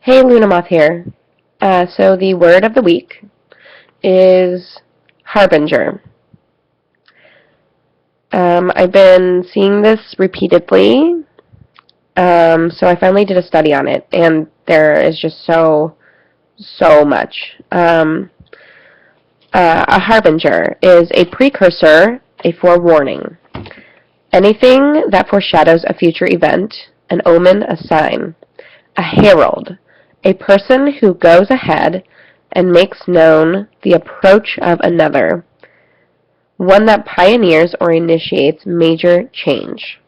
Hey, Luna Moth here. So the word of the week is Harbinger. I've been seeing this repeatedly, so I finally did a study on it, and there is just so much. A harbinger is a precursor, a forewarning. Anything that foreshadows a future event, an omen, a sign. A herald, a person who goes ahead and makes known the approach of another, one that pioneers or initiates major change.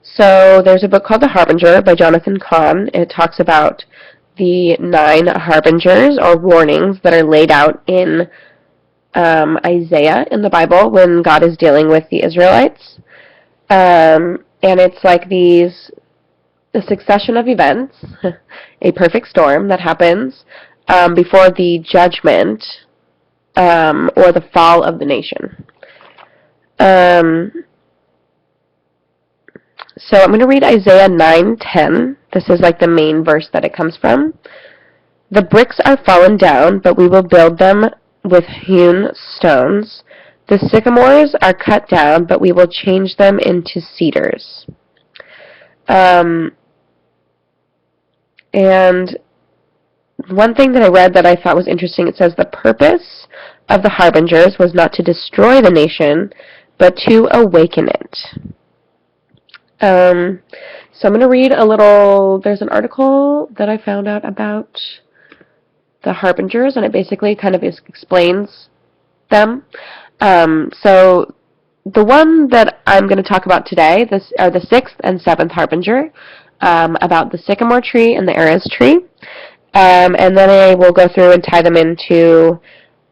So there's a book called The Harbinger by Jonathan Cahn. It talks about the 9 harbingers or warnings that are laid out in Isaiah in the Bible when God is dealing with the Israelites. And it's like a succession of events, a perfect storm that happens before the judgment or the fall of the nation. So I'm going to read Isaiah 9:10. This is like the main verse that it comes from. The bricks are fallen down, but we will build them with hewn stones. The sycamores are cut down, but we will change them into cedars. And one thing that I read that I thought was interesting, it says the purpose of the harbingers was not to destroy the nation, but to awaken it. So I'm going to read a little, there's an article that I found out about the harbingers, and it basically kind of explains them. So the one that I'm going to talk about today, this are the 6th and 7th harbinger, about the sycamore tree and the arras tree. And then I will go through and tie them into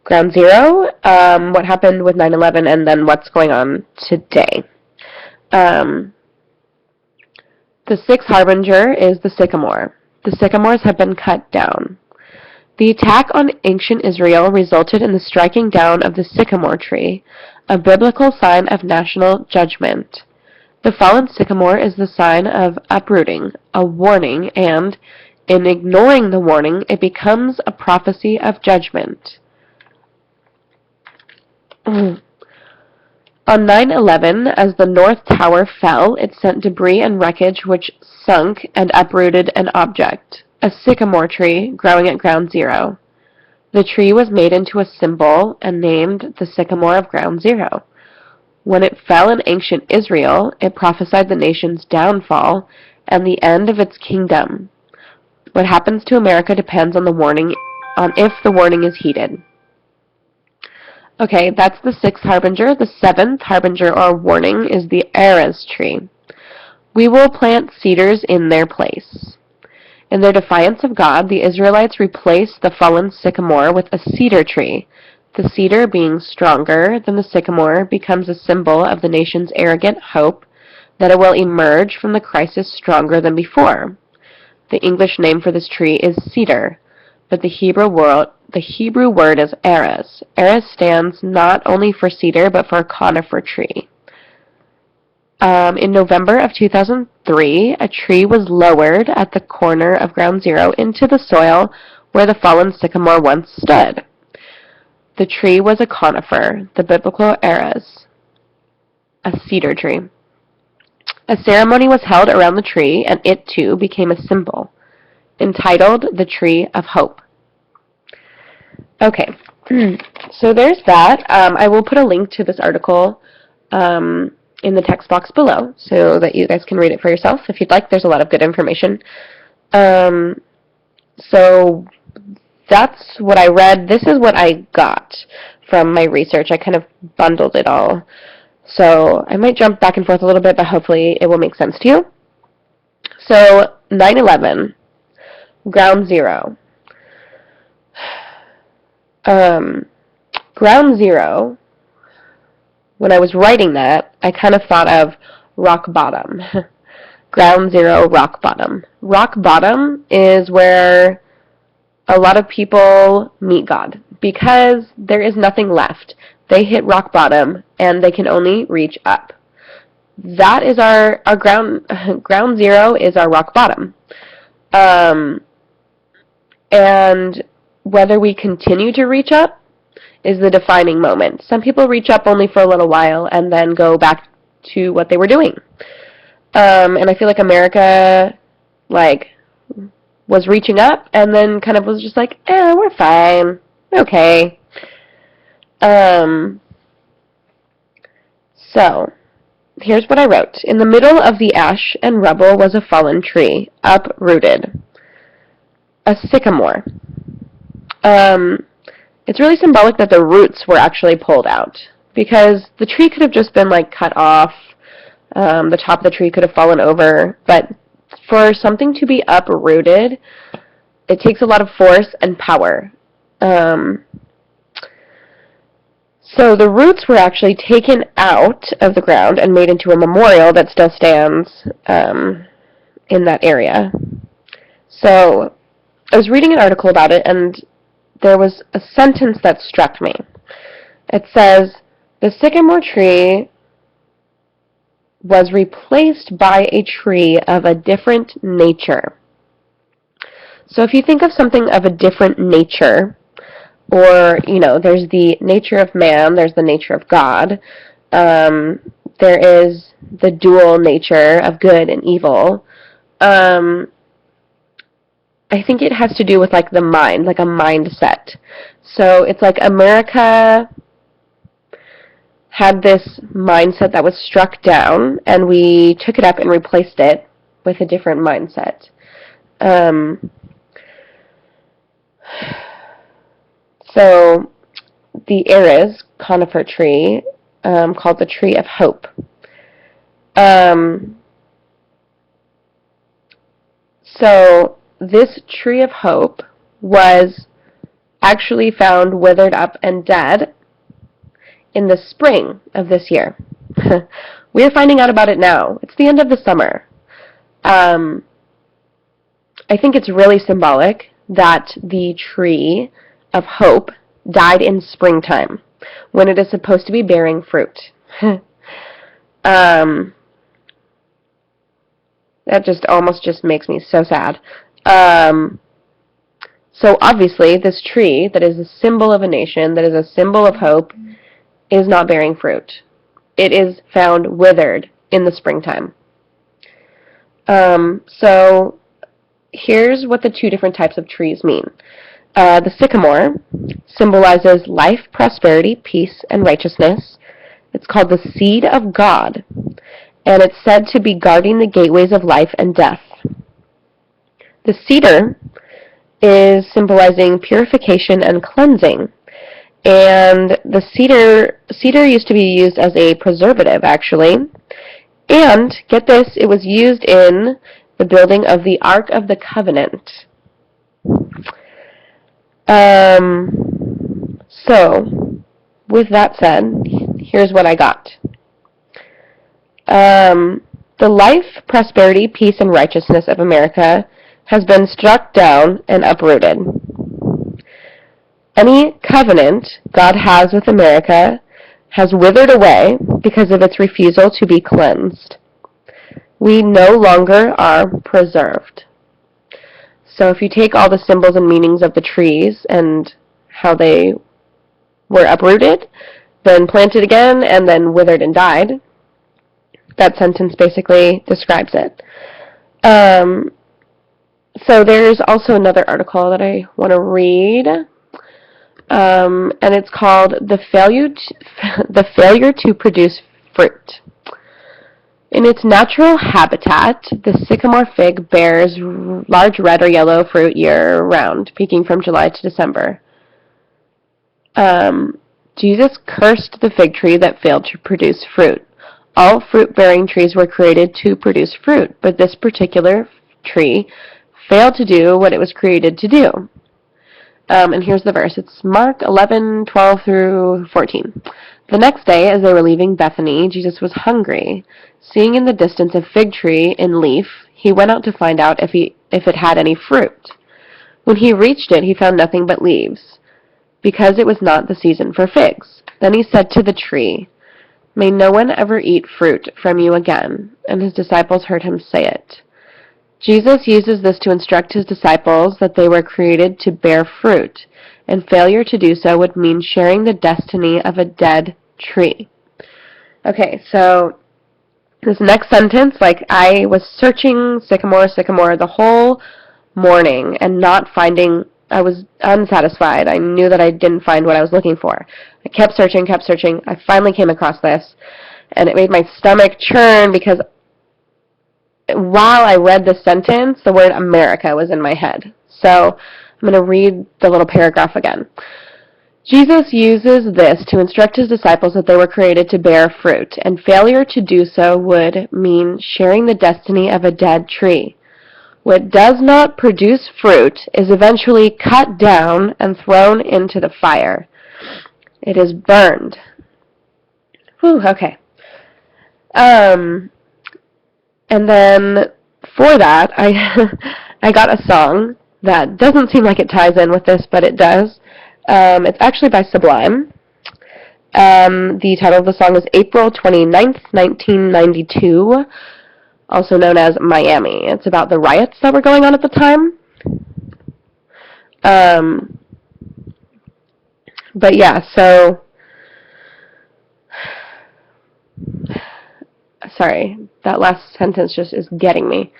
ground zero, what happened with 9/11, and then what's going on today. The 6th harbinger is the sycamore. The sycamores have been cut down. The attack on ancient Israel resulted in the striking down of the sycamore tree, a biblical sign of national judgment. The fallen sycamore is the sign of uprooting, a warning, and, in ignoring the warning, it becomes a prophecy of judgment. On 9/11, as the North Tower fell, it sent debris and wreckage which sunk and uprooted an object, a sycamore tree growing at ground zero. The tree was made into a symbol and named the sycamore of ground zero. When it fell in ancient Israel, it prophesied the nation's downfall and the end of its kingdom. What happens to America depends on if the warning is heeded. Okay, that's the 6th harbinger. The 7th harbinger or warning is the arras tree. We will plant cedars in their place. In their defiance of God, the Israelites replaced the fallen sycamore with a cedar tree. The cedar, being stronger than the sycamore, becomes a symbol of the nation's arrogant hope that it will emerge from the crisis stronger than before. The English name for this tree is cedar, but the Hebrew word is arras. Arras stands not only for cedar, but for a conifer tree. In November of 2003, a tree was lowered at the corner of ground zero into the soil where the fallen sycamore once stood. The tree was a conifer, the biblical arras, a cedar tree. A ceremony was held around the tree, and it too became a symbol, entitled the Tree of Hope. Okay, so there's that. I will put a link to this article in the text box below so that you guys can read it for yourself if you'd like. There's a lot of good information. So that's what I read. This is what I got from my research. I kind of bundled it all. So I might jump back and forth a little bit, but hopefully it will make sense to you. So 9/11, ground zero. Ground zero, when I was writing that, I kind of thought of rock bottom. Ground zero, rock bottom. Rock bottom is where a lot of people meet God because there is nothing left. They hit rock bottom and they can only reach up. That is our ground zero is our rock bottom. Um, and whether we continue to reach up is the defining moment. Some people reach up only for a little while and then go back to what they were doing. And I feel like America, like, was reaching up and then kind of was just like, we're fine. Okay. So, here's what I wrote. In the middle of the ash and rubble was a fallen tree, uprooted. A sycamore. It's really symbolic that the roots were actually pulled out, because the tree could have just been, like, cut off. The top of the tree could have fallen over, but for something to be uprooted, it takes a lot of force and power. So the roots were actually taken out of the ground and made into a memorial that still stands in that area. So I was reading an article about it, and there was a sentence that struck me. It says, the sycamore tree was replaced by a tree of a different nature. So if you think of something of a different nature, or, there's the nature of man, there's the nature of God, there is the dual nature of good and evil. I think it has to do with, like, the mind, like a mindset. So it's like America had this mindset that was struck down, and we took it up and replaced it with a different mindset. So the Ares conifer tree, called the tree of hope. So this tree of hope was actually found withered up and dead in the spring of this year. We're finding out about it now. It's the end of the summer. I think it's really symbolic that the tree of hope died in springtime, when it is supposed to be bearing fruit. That just almost makes me so sad. So obviously, this tree that is a symbol of a nation, that is a symbol of hope, is not bearing fruit. It is found withered in the springtime. So here's what the two different types of trees mean. The sycamore symbolizes life, prosperity, peace, and righteousness. It's called the seed of God, and it's said to be guarding the gateways of life and death. The cedar is symbolizing purification and cleansing. And the cedar used to be used as a preservative, actually. And, get this, it was used in the building of the Ark of the Covenant. So, with that said, here's what I got. The life, prosperity, peace, and righteousness of America has been struck down and uprooted. Any covenant God has with America has withered away because of its refusal to be cleansed. We no longer are preserved. So if you take all the symbols and meanings of the trees and how they were uprooted, then planted again, and then withered and died, that sentence basically describes it. So there's also another article that I want to read, and it's called The Failure to Produce Fruit. In its natural habitat, the sycamore fig bears large red or yellow fruit year-round, peaking from July to December. Jesus cursed the fig tree that failed to produce fruit. All fruit-bearing trees were created to produce fruit, but this particular tree failed to do what it was created to do. And here's the verse. It's Mark 11:12 through 14. The next day, as they were leaving Bethany, Jesus was hungry. Seeing in the distance a fig tree in leaf, he went out to find out if it had any fruit. When he reached it, he found nothing but leaves, because it was not the season for figs. Then he said to the tree, "May no one ever eat fruit from you again." And his disciples heard him say it. Jesus uses this to instruct his disciples that they were created to bear fruit, and failure to do so would mean sharing the destiny of a dead tree. Okay, so this next sentence, I was searching sycamore, sycamore the whole morning and not finding, I was unsatisfied. I knew that I didn't find what I was looking for. I kept searching. I finally came across this, and it made my stomach churn because while I read this sentence, the word America was in my head. So I'm going to read the little paragraph again. Jesus uses this to instruct his disciples that they were created to bear fruit, and failure to do so would mean sharing the destiny of a dead tree. What does not produce fruit is eventually cut down and thrown into the fire. It is burned. Whew, okay. And then for that, I got a song that doesn't seem like it ties in with this, but it does. It's actually by Sublime. The title of the song is April 29th, 1992, also known as Miami. It's about the riots that were going on at the time. But yeah, so, sorry, that last sentence just is getting me.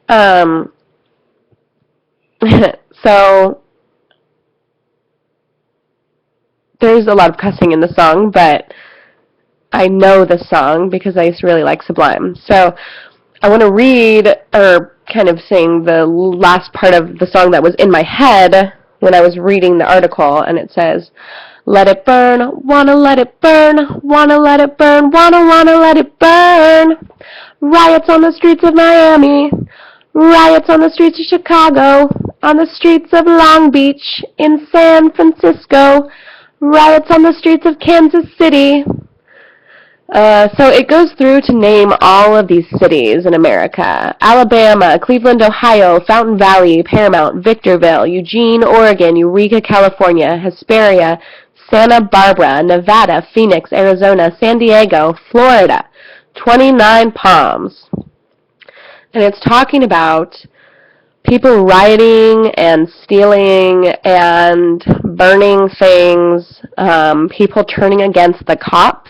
So, there's a lot of cussing in the song, but I know the song because I used to really like Sublime. So I want to read, or kind of sing, the last part of the song that was in my head when I was reading the article, and it says, "Let it burn, wanna let it burn, wanna let it burn, wanna let it burn. Riots on the streets of Miami, riots on the streets of Chicago, on the streets of Long Beach, in San Francisco, riots on the streets of Kansas City." So it goes through to name all of these cities in America: Alabama, Cleveland, Ohio, Fountain Valley, Paramount, Victorville, Eugene, Oregon, Eureka, California, Hesperia, Santa Barbara, Nevada, Phoenix, Arizona, San Diego, Florida, 29 Palms. And it's talking about people rioting and stealing and burning things, people turning against the cops.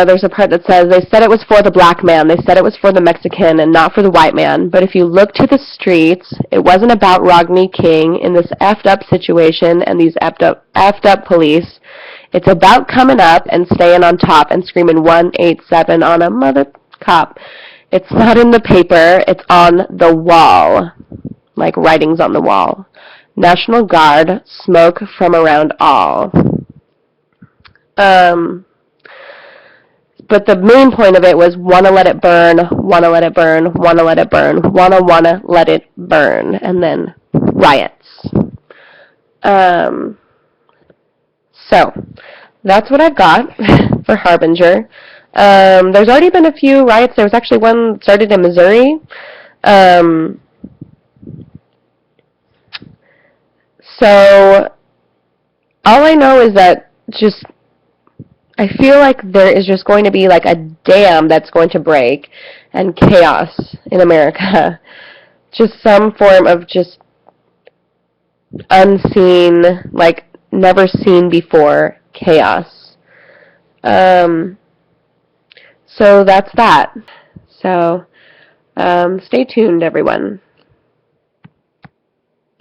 There's a part that says, "They said it was for the black man, they said it was for the Mexican and not for the white man, but if you look to the streets, it wasn't about Rodney King in this effed up situation and these effed up police. It's about coming up and staying on top and screaming 187 on a mother cop. It's not in the paper, it's on the wall," like writings on the wall. "National Guard, smoke from around all." But the main point of it was wanna let it burn, wanna let it burn, wanna let it burn, wanna let it burn, and then riots. So that's what I've got for Harbinger. There's already been a few riots. There was actually one started in Missouri. So all I know is that I feel like there is just going to be like a dam that's going to break and chaos in America. Just some form of just unseen, like never seen before chaos. So that's that. So stay tuned, everyone.